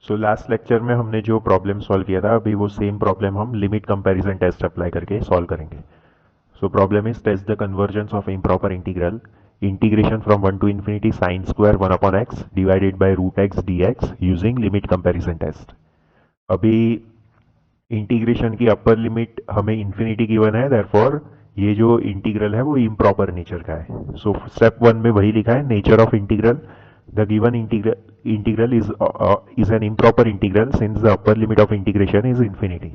So last lecture में हमने जो प्रॉब्लम सॉल्व किया था, अभी वो सेम प्रॉब्लम हम लिमिट कंपैरिजन टेस्ट अप्लाई करके सॉल्व करेंगे. So problem is test the convergence of improper integral integration from 1 to infinity sin square 1 upon x divided by root x dx using limit comparison test. अभी integration की upper limit हमें infinity given है, therefore ये जो integral है वो improper nature का है. सो स्टेप वन में वही लिखा है, nature of integral. The given integral is an improper integral since the upper limit of integration is infinity.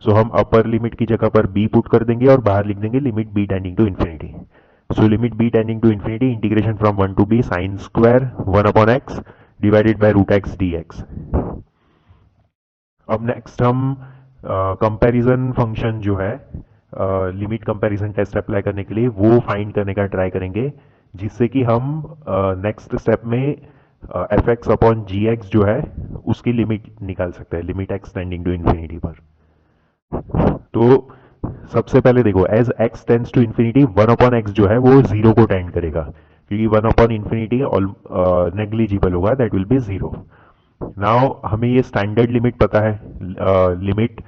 So हम अपर लिमिट की जगह पर b पुट कर देंगे और बाहर लिख देंगे limit b tending to infinity. So limit b tending to infinity integration from 1 to b sine square 1 upon x divided by root x dx. अब नेक्स्ट हम कंपैरिजन फंक्शन जो है लिमिट कंपैरिजन टेस्ट अप्लाई करने के लिए वो find करने का ट्राई करेंगे, जिससे कि हम नेक्स्ट स्टेप में एफ एक्स अपॉन जी एक्स जो है उसकी लिमिट निकाल सकते हैं, limit X tending to infinity पर. तो सबसे पहले देखो, as x tends to infinity 1 upon X जो है वो जीरो को टेंड करेगा, क्योंकि 1 अपॉन इन्फिनिटी नेग्लिजिबल होगा, that will be zero. Now हमें ये स्टैंडर्ड लिमिट पता है, limit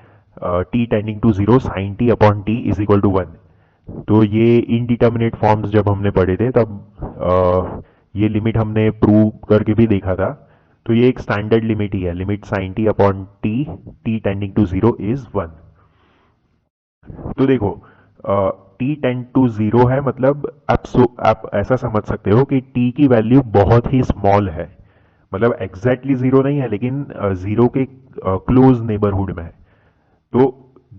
t tending to zero sine T upon T is equal to 1. तो ये इनडिटर्मिनेट फॉर्म्स जब हमने पढ़े थे तब ये लिमिट हमने प्रूव करके भी देखा था. तो ये एक स्टैंडर्ड लिमिट ही है, limit sine T upon T T tending to zero is 1. तो देखो t टेंड टू जीरो है, मतलब आप ऐसा समझ सकते हो कि t की वैल्यू बहुत ही स्मॉल है, मतलब एग्जैक्टली जीरो नहीं है लेकिन जीरो के क्लोज नेबरहुड में है. तो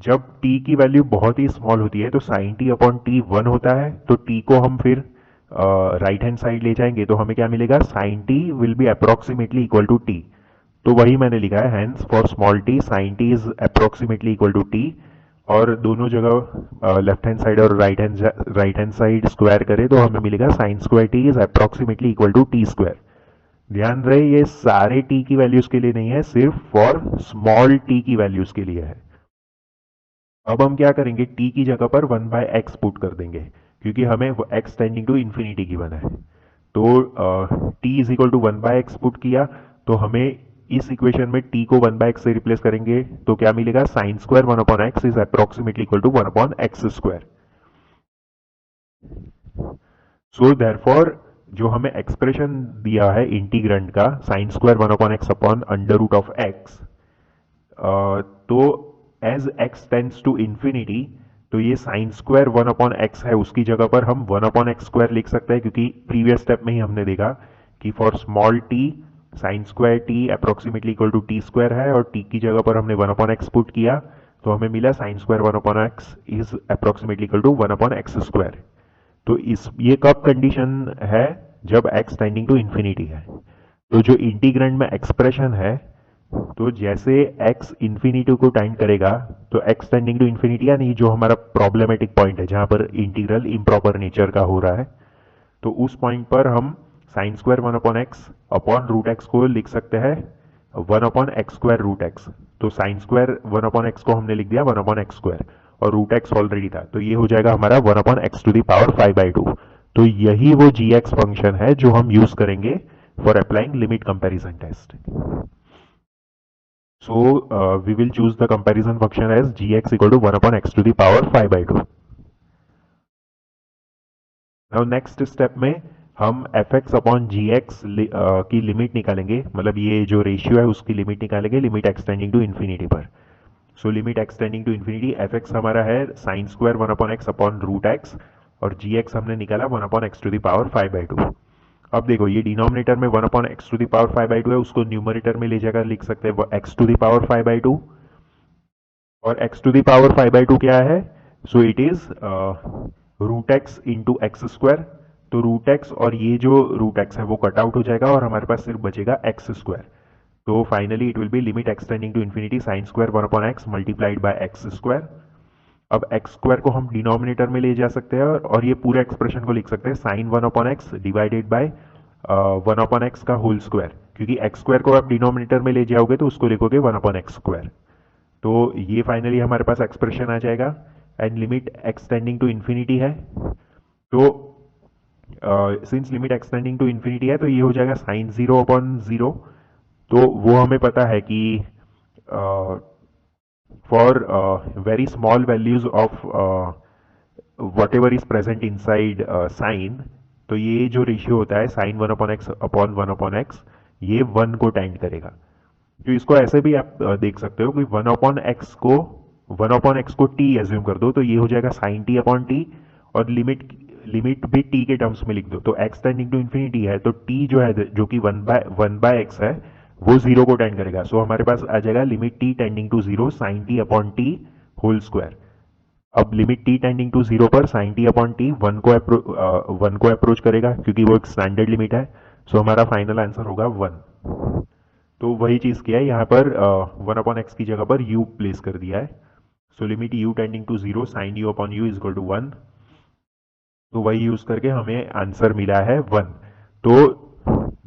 जब t की वैल्यू बहुत ही स्मॉल होती है तो साइन टी अपॉन टी 1 होता है, तो t को हम फिर राइट हैंड साइड ले जाएंगे तो हमें क्या मिलेगा, sine T will be approximately equal to T. तो वही मैंने लिखा है, hence for small T sine T is approximately equal to T. और दोनों जगह लेफ्ट हैंड साइड और राइट हैंड साइड स्क्वायर करें तो हमें मिलेगा sine square T is approximately equal to T square. ध्यान रहे ये सारे t की वैल्यूज के लिए नहीं है, सिर्फ फॉर स्मॉल t की वैल्यूज के लिए है. अब हम क्या करेंगे, t की जगह पर 1 बाय एक्स पुट कर देंगे, क्योंकि हमें x tending to infinity given है. तो t is equal to 1 by X put किया तो हमें इस इक्वेशन में t को 1 बाय एक्स से रिप्लेस करेंगे तो क्या मिलेगा, sine square 1 upon x is approximately equal to 1 upon x square. So therefore जो हमें एक्सप्रेशन दिया है इंटीग्रेंड का sine square 1 upon x upon under root of x, तो as x tends to infinity तो ये साइन स्क्वायर 1 अपॉन एक्स है, उसकी जगह पर हम 1 अपॉन एक्स स्क्वायर लिख सकते हैं, क्योंकि प्रीवियस स्टेप में ही हमने देखा कि for small T sine square T approximately equal to T square है, और टी की जगह पर हमने 1 अपॉन एक्स पुट किया तो हमें मिला sine square 1 upon x is approximately equal to 1 upon x square. तो इस ये कब कंडीशन है, जब x टेंडिंग टू इन्फिनिटी है. तो जो इंटीग्रेंड में एक्सप्रेशन है, तो जैसे x इन्फिनिटी को टेंड करेगा तो x टेंडिंग टू इन्फिनिटी, यानी जो हमारा प्रॉब्लमेटिक पॉइंट है जहां पर इंटीग्रल इम्प्रॉपर नेचर का हो रहा है, तो उस पॉइंट पर हम sine square 1 upon x upon root X को लिख सकते हैं 1 upon x square root X. तो साइन स्क्वायर 1 अपॉन एक्स को हमने लिख दिया 1 अपॉन एक्स स्क्वायर, और रूट एक्स ऑलरेडी था, तो ये हो जाएगा हमारा 1 upon X to the power 5/2. तो यही वो जी एक्स फंक्शन है जो हम यूज करेंगे for applying limit comparison test. So we will choose the comparison function as G X equal to 1 upon X to the power 5/2. Now next step में हम F x upon जी X की limit निकालेंगे, मतलब ये जो ratio है उसकी limit निकालेंगे लिमिट एक्सटेंडिंग टू इन्फिनिटी पर. So limit x tending to infinity F X हमारा है sine square 1 upon x upon root X, और जी एक्स हमने निकाला 1 upon X to the power 5/2. अब देखो ये डिनोमिनेटर में 1 upon X to the power 5/2 है, उसको न्यूमरेटर में ले जाकर लिख सकते हैं एक्स टू द पावर 5/2. और एक्स टू द पावर 5/2 क्या है, so it is root X into X square. तो रूट एक्स और ये जो रूट एक्स है वो कट आउट हो जाएगा और हमारे पास सिर्फ बचेगा एक्स स्क्वायर. तो finally it will be limit x tending to infinity sine square 1 upon x multiplied by x square. अब एक्स स्क्वायर को हम डिनोमिनेटर में ले जा सकते हैं और ये पूरे एक्सप्रेशन को लिख सकते हैं sine 1 upon x divided by 1 upon x का होल स्क्वायर, क्योंकि एक्स स्क्वायर को आप डिनोमिनेटर में ले जाओगे तो उसको लिखोगे 1 अपॉन एक्स स्क्वायर. तो ये फाइनली हमारे पास एक्सप्रेशन आ जाएगा, and limit x tending to infinity है. तो since limit x tending to infinity है तो ये हो जाएगा साइन 0 अपॉन 0 तो वो हमें पता है कि for very small values of whatever is present inside sine, तो ये जो रेशियो होता है साइन 1/x अपॉन 1/x, ये 1 को टेंड करेगा। तो इसको ऐसे भी आप देख सकते हो कि 1/x को टी एज्यूम कर दो, तो ये हो जाएगा साइन टी अपॉन टी, और लिमिट लिमिट भी टी के टर्म्स में लिख दो, तो x टेंडिंग टू इन्फिनिटी है, तो t जो है जो कि 1/x है वो 0 को टेंड करेगा। सो हमारे पास आ जाएगा limit t tending to 0 sine T upon t whole square. अब लिमिट t टेंडिंग टू 0 पर साइन टी अपॉन टी 1 को अप्रोच करेगा क्योंकि वो एक स्टैंडर्ड लिमिट है। सो हमारा फाइनल आंसर होगा 1। तो वही चीज किया है यहाँ पर, 1/x की जगह पर u प्लेस कर दिया है। So limit u tending to 0 sine u upon u is equal to 1। तो वही यूज करके हमें आंसर मिला है 1। तो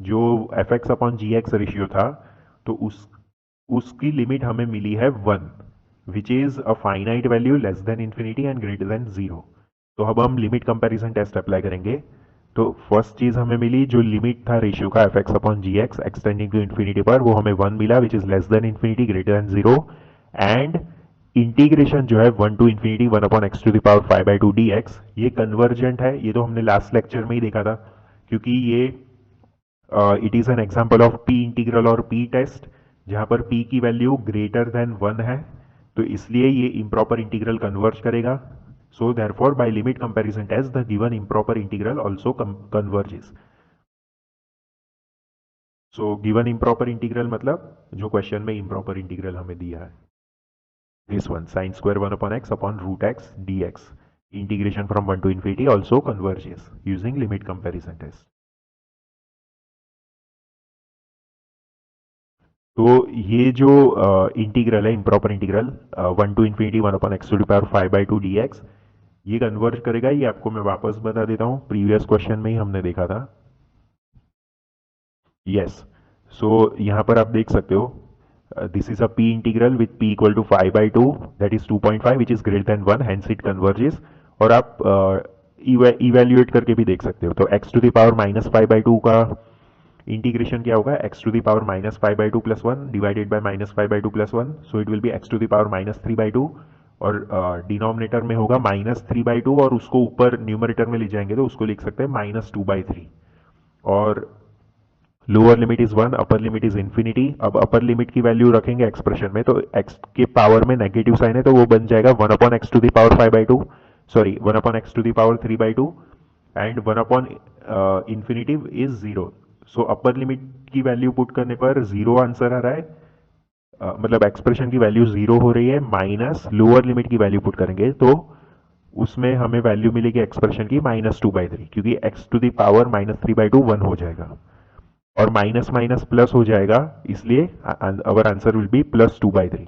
जो एफ एक्स अपॉन जी एक्स रेशियो था, तो उसकी लिमिट हमें मिली है 1, which is a finite value less than infinity and greater than 0। तो अब हम लिमिट कंपैरिजन टेस्ट अप्लाई करेंगे। तो फर्स्ट चीज हमें मिली, जो लिमिट था रेशियो का f x upon ji x x tending to infinity पर, वो हमें 1 मिला, which is less than infinity greater than 0। And integration जो है 1 to infinity 1/x to the power 5/2 dx, ये कन्वर्जेंट है। ये तो हमने लास्ट लेक्चर में ही देखा था, क्योंकि ये it is an example of P integral और पी टेस्ट, जहां पर p की वैल्यू ग्रेटर देन 1 है, तो इसलिए ये इम्प्रॉपर इंटीग्रल कन्वर्ज करेगा। So therefore by limit comparison test the given improper integral also converges. So given improper integral मतलब जो क्वेश्चन में इम्प्रॉपर इंटीग्रल हमें दिया है, this one sin square 1/x upon root x dx, integration from 1 to infinity also converges using limit comparison test। तो ये जो integral है improper integral 1 to infinity 1/x to the power 5/2 dx, ये converge करेगा। ये आपको मैं वापस बता देता हूँ, प्रीवियस क्वेश्चन में ही हमने देखा था। यस, सो यहाँ पर आप देख सकते हो, this is a p integral with p equal to 5/2, that is 2.5, which is greater than 1, hence it converges। और आप इवेल्युएट करके भी देख सकते हो। तो x टू द पावर -5/2 का इंटीग्रेशन क्या होगा, x to the power -5/2 plus 1 divided by -5/2 plus 1, so it will be x to the power -3/2, और डिनोमिनेटर में होगा -3/2, और उसको ऊपर न्यूमरेटर में ले जाएंगे तो उसको लिख सकते हैं -2/3। और lower limit is 1, upper limit is infinity. अब अपर लिमिट की वैल्यू रखेंगे एक्सप्रेशन में, तो x के पावर में नेगेटिव साइन है, तो वो बन जाएगा 1/x to the power 5/2, sorry 1/x to the power 3/2, and 1 infinity is 0। So upper limit की वैल्यू पुट करने पर 0 आंसर आ रहा है, मतलब एक्सप्रेशन की वैल्यू 0 हो रही है, माइनस लोअर लिमिट की वैल्यू पुट करेंगे तो उसमें हमें वैल्यू मिलेगी एक्सप्रेशन की -2/3, क्योंकि x टू द पावर -3/2 1 हो जाएगा, और माइनस माइनस प्लस हो जाएगा, इसलिए अवर आंसर विल बी +2/3।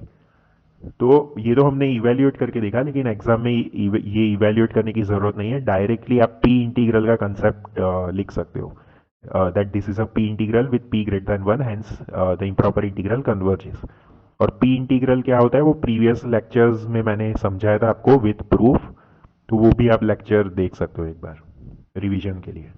तो ये तो हमने इवेल्युएट करके देखा, लेकिन एग्जाम में ये इवेल्युएट करने की जरूरत नहीं है, डायरेक्टली आप पी इंटीग्रल का कंसेप्ट लिख सकते हो, that this is a P integral with p greater than 1, hence the improper integral converges. और पी इंटीग्रल क्या होता है वो प्रीवियस लेक्चर्स में मैंने समझाया था आपको विद प्रूफ, तो वो भी आप लेक्चर देख सकते हो एक बार रिवीजन के लिए।